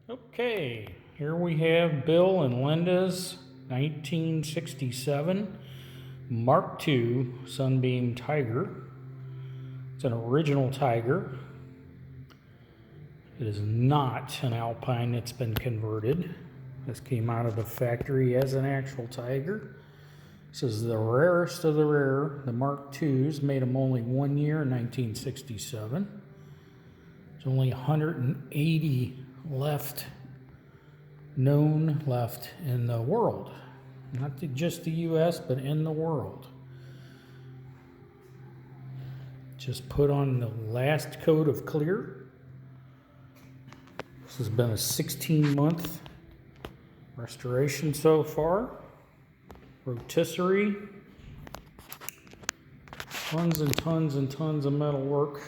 Okay, here we have Bill and Linda's 1967 Mark II Sunbeam Tiger. It's an original Tiger. It is not an Alpine that's been converted. This came out of the factory as an actual Tiger. This is the rarest of the rare. The Mark IIs made them only 1 year in 1967. There's only 180 known left in the world. Not just the US, but in the world. Just put on the last coat of clear. This has been a 16-month restoration so far. Rotisserie. Tons and tons and tons of metal work.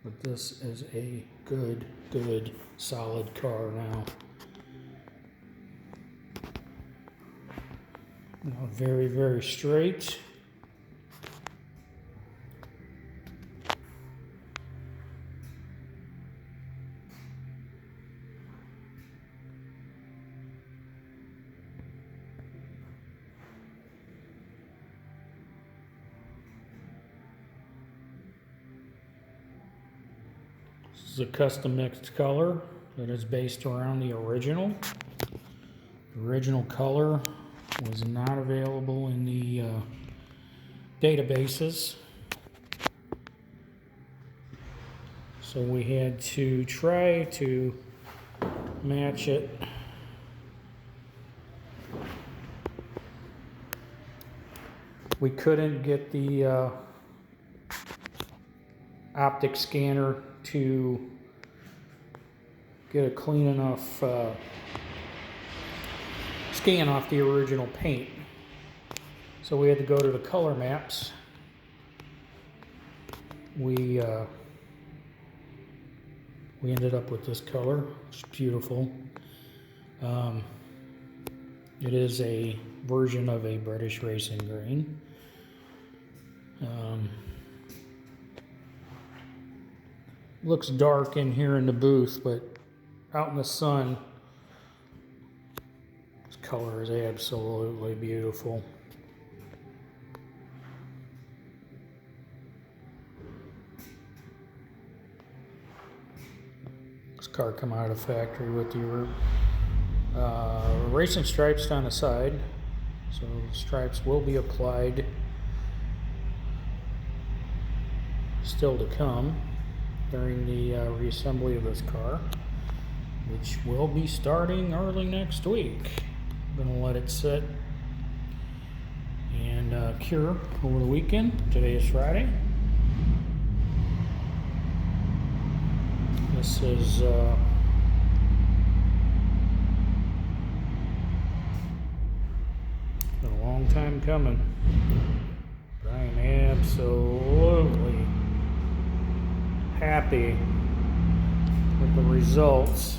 But this is a good, solid car now. Now very straight. This is a custom mixed color that is based around the original. The original color was not available in the databases, so we had to try to match it. We couldn't get the optic scanner to get a clean enough scan off the original paint. So we had to go to the color maps. We ended up with this color. It's beautiful. It is a version of a British racing green. Looks dark in here in the booth, but out in the sun, this color is absolutely beautiful. This car come out of the factory with the racing stripes on the side, so stripes will be applied still to come during the reassembly of this car, which will be starting early next week. I'm going to let it sit and cure over the weekend. Today is Friday. This is been a long time coming, but I am absolutely happy with the results.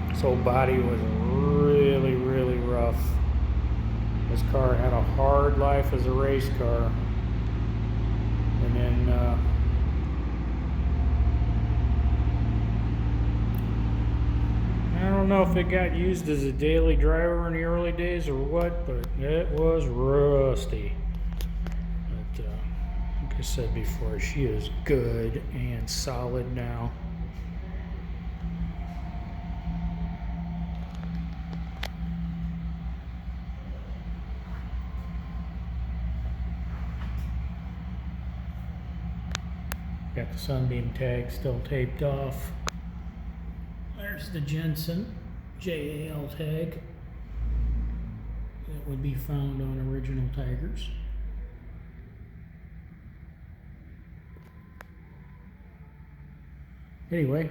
This old body was really rough. This car had a hard life as a race car, and then I don't know if it got used as a daily driver in the early days or what, but it was rusty. But like I said before, she is good and solid now. Got the Sunbeam tag still taped off. There's the Jensen JAL tag that would be found on original Tigers. Anyway,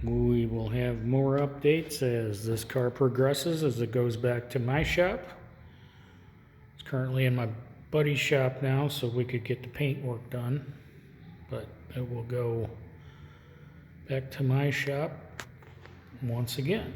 we will have more updates as this car progresses, as it goes back to my shop. It's currently in my buddy's shop now, so we could get the paint work done. But it will go back to my shop once again.